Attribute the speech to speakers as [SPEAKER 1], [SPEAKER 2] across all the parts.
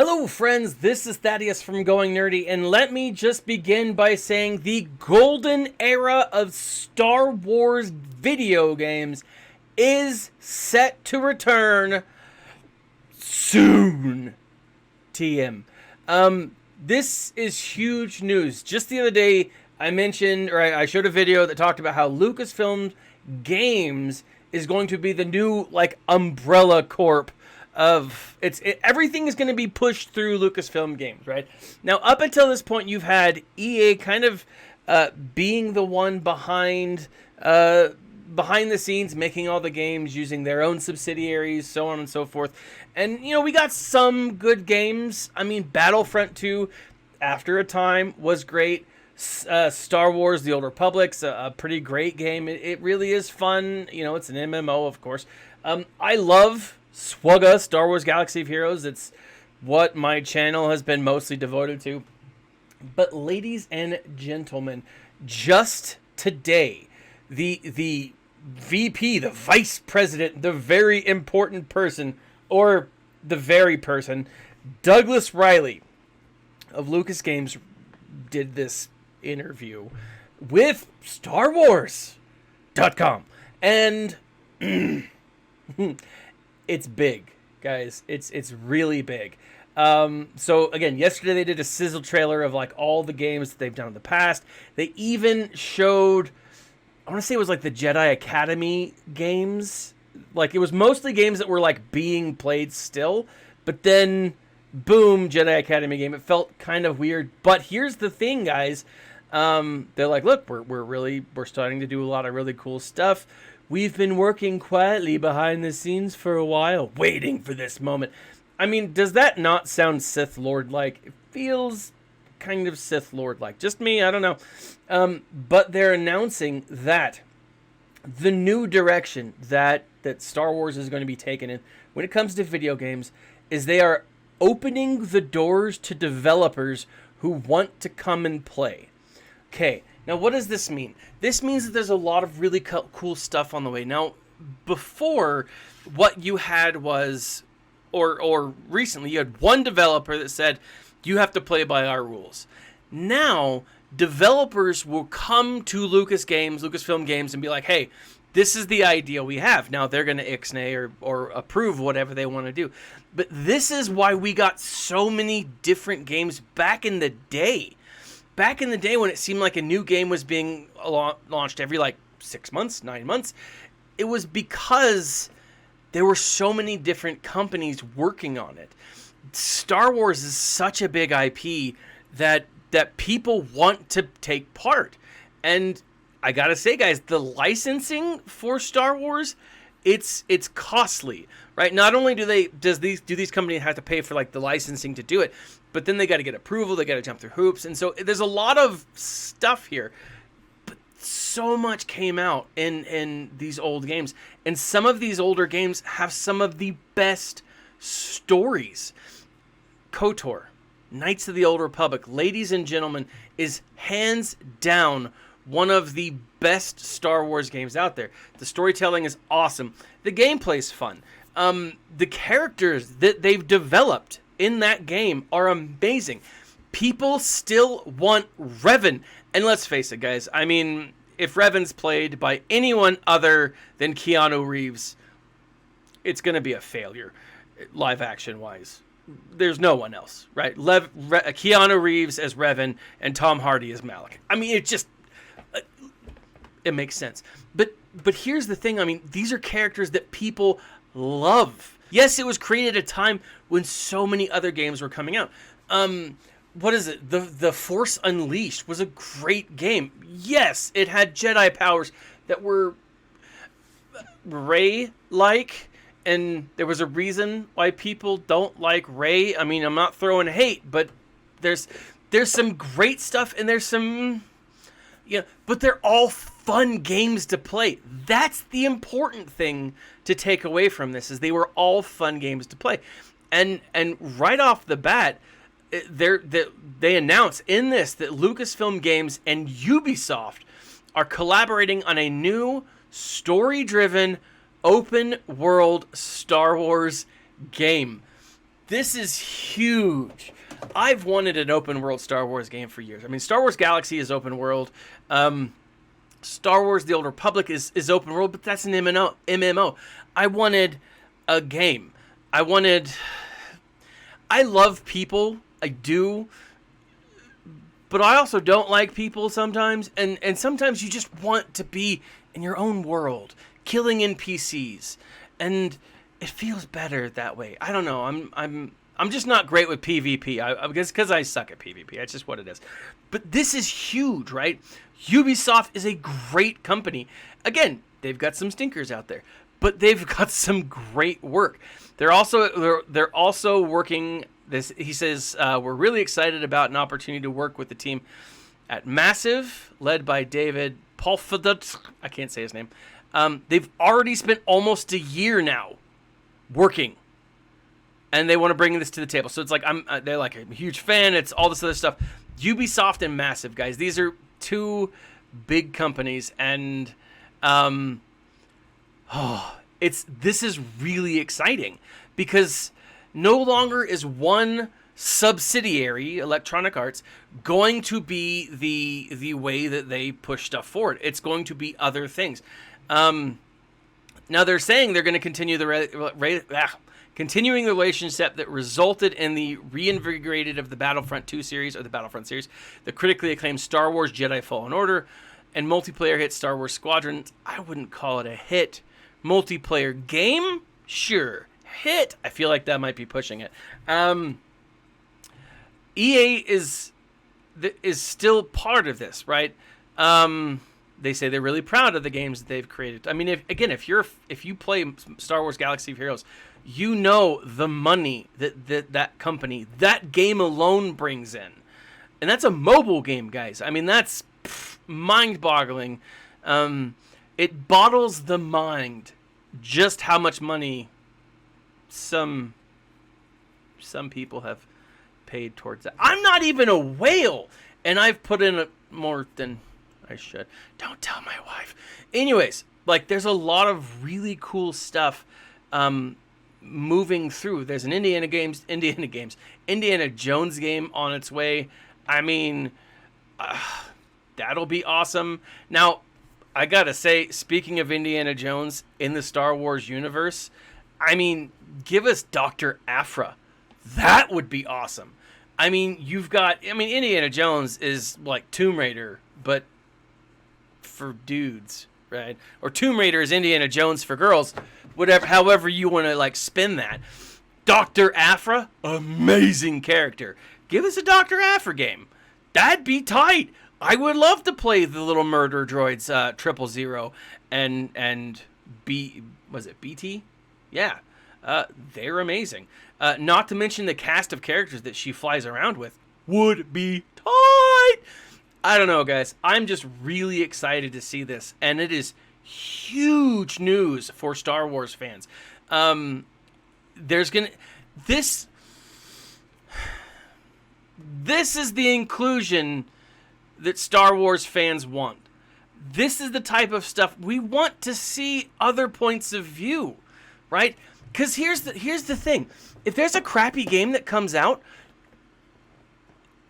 [SPEAKER 1] Hello friends, this is Thaddeus from Going Nerdy, and let me just begin by saying the golden era of Star Wars video games is set to return soon. TM. This is huge news. Just the other day, I showed a video that talked about how Lucasfilm Games is going to be the new, umbrella corp of everything is going to be pushed through Lucasfilm Games, right? Now, up until this point, you've had EA kind of being the one behind the scenes, making all the games, using their own subsidiaries, so on and so forth. And, we got some good games. I mean, Battlefront 2, after a time, was great. Star Wars: The Old Republic's a pretty great game. It really is fun. It's an MMO, of course. I love SWGOH, Star Wars Galaxy of Heroes. It's what my channel has been mostly devoted to. But ladies and gentlemen, just today, the VP, the vice president, the very important person, or the very person, Douglas Riley of Lucas Games, did this interview with StarWars.com. And it's big, guys. It's really big. So again, yesterday they did a sizzle trailer of all the games that they've done in the past. They even showed, I want to say it was the Jedi Academy games. It was mostly games that were being played still, but then boom, Jedi Academy game. It felt kind of weird. But here's the thing, guys. They're look, we're starting to do a lot of really cool stuff. We've been working quietly behind the scenes for a while, waiting for this moment. I mean, does that not sound Sith Lord-like? It feels kind of Sith Lord-like. Just me, I don't know. But they're announcing that the new direction that Star Wars is going to be taken in when it comes to video games is they are opening the doors to developers who want to come and play. Okay, now what does this mean? This means that there's a lot of really cool stuff on the way. Now, before, what you had was, or recently, you had one developer that said, you have to play by our rules. Now, developers will come to Lucasfilm Games, and be like, hey, this is the idea we have. Now, they're going to ixnay or approve whatever they want to do. But this is why we got so many different games back in the day. Back in the day when it seemed like a new game was being launched every 6 months, 9 months, it was because there were so many different companies working on it. Star Wars is such a big IP that people want to take part. And I gotta say, guys, the licensing for Star Wars, it's costly, right? Not only do these companies have to pay for the licensing to do it, but then they got to get approval, they got to jump through hoops, and so there's a lot of stuff here. But so much came out in these old games, and some of these older games have some of the best stories. KOTOR, Knights of the Old Republic, ladies and gentlemen, is hands down one of the best Star Wars games out there. The storytelling is awesome. The gameplay's fun. The characters that they've developed in that game are amazing. People still want Revan. And let's face it, guys. I mean, if Revan's played by anyone other than Keanu Reeves, it's going to be a failure, live action-wise. There's no one else, right? Keanu Reeves as Revan and Tom Hardy as Malak. I mean, it makes sense. But here's the thing. I mean, these are characters that people love. Yes, it was created at a time when so many other games were coming out. What is it? The Force Unleashed was a great game. Yes, it had Jedi powers that were Rey-like, and there was a reason why people don't like Rey. I mean, I'm not throwing hate, but there's some great stuff, and there's some... but they're all fun games to play. That's the important thing to take away from this, is they were all fun games to play. And right off the bat, they announce in this that Lucasfilm Games and Ubisoft are collaborating on a new story-driven, open-world Star Wars game. This is huge. I've wanted an open world Star Wars game for years. I mean, Star Wars Galaxy is open world. Star Wars The Old Republic is open world, but that's an MMO. I wanted a game. I love people. I do. But I also don't like people sometimes. And sometimes you just want to be in your own world, killing NPCs. And it feels better that way. I don't know. I'm just not great with PvP. I guess because I suck at PvP. That's just what it is. But this is huge, right? Ubisoft is a great company. Again, they've got some stinkers out there, but they've got some great work. They're also working this. He says we're really excited about an opportunity to work with the team at Massive, led by David Polfadut. I can't say his name. They've already spent almost a year now working, and they want to bring this to the table. So it's like they're like a huge fan. It's all this other stuff. Ubisoft and Massive, guys. These are two big companies, and this is really exciting because no longer is one subsidiary, Electronic Arts, going to be the way that they push stuff forward. It's going to be other things. Now they're saying they're going to continue continuing the relationship that resulted in the reinvigorated of the Battlefront 2 series, or the Battlefront series, the critically acclaimed Star Wars Jedi Fallen Order, and multiplayer hit Star Wars Squadrons. I wouldn't call it a hit. Multiplayer game? Sure. Hit? I feel like that might be pushing it. EA is still part of this, right? They say they're really proud of the games that they've created. I mean, if you play Star Wars Galaxy of Heroes, you know the money that company, that game alone brings in. And that's a mobile game, guys. I mean, that's mind-boggling. It boggles the mind just how much money some people have paid towards that. I'm not even a whale, and I've put in more than I should. Don't tell my wife. Anyways, like, there's a lot of really cool stuff moving through. There's an Indiana Jones game on its way. I mean, that'll be awesome. Now, I gotta say, speaking of Indiana Jones in the Star Wars universe, I mean, give us Dr. Aphra. That would be awesome. I mean, Indiana Jones is like Tomb Raider, but for dudes, right? Or Tomb Raider is Indiana Jones for girls. Whatever, however you want to like spin that. Dr. Aphra, amazing character. Give us a Dr. Aphra game. That'd be tight. I would love to play the little murder droids, 000 and was it BT? Yeah, they're amazing. Not to mention the cast of characters that she flies around with would be tight. I don't know, guys. I'm just really excited to see this, and it is huge news for Star Wars fans. This is the inclusion that Star Wars fans want. This is the type of stuff we want to see, other points of view, right? Because here's the thing. If there's a crappy game that comes out,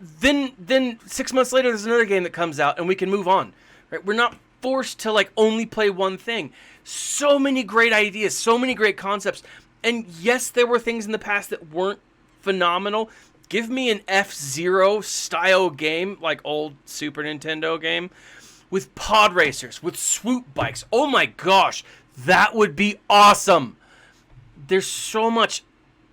[SPEAKER 1] then 6 months later there's another game that comes out and we can move on, right? We're not forced to like only play one thing. So many great ideas, so many great concepts. And yes, there were things in the past that weren't phenomenal. Give me an F-Zero style game, like old Super Nintendo game, with pod racers, with swoop bikes. Oh my gosh, that would be awesome. There's so much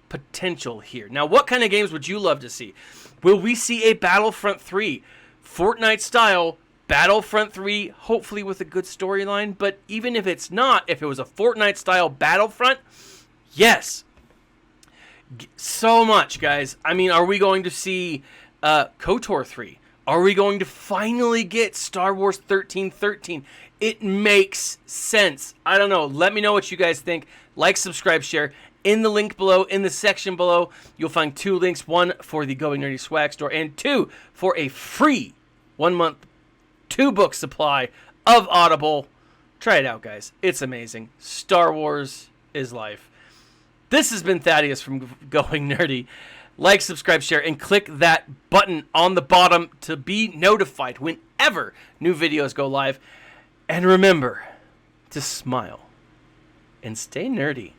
[SPEAKER 1] potential here. Now, what kind of games would you love to see? Will we see a Battlefront 3? Fortnite style Battlefront 3, hopefully with a good storyline. But even if it's not, if it was a Fortnite style Battlefront, yes. So much, guys. I mean, are we going to see KOTOR 3? Are we going to finally get Star Wars 1313? It makes sense. I don't know. Let me know what you guys think. Like, subscribe, share. In the link below, in the section below, you'll find 2 links. 1 for the Going Nerdy Swag Store, and 2 for a free 1-month 2-book supply of Audible. Try it out, guys. It's amazing. Star Wars is life. This has been Thaddeus from Going Nerdy. Like, subscribe, share, and click that button on the bottom to be notified whenever new videos go live. And remember to smile and stay nerdy.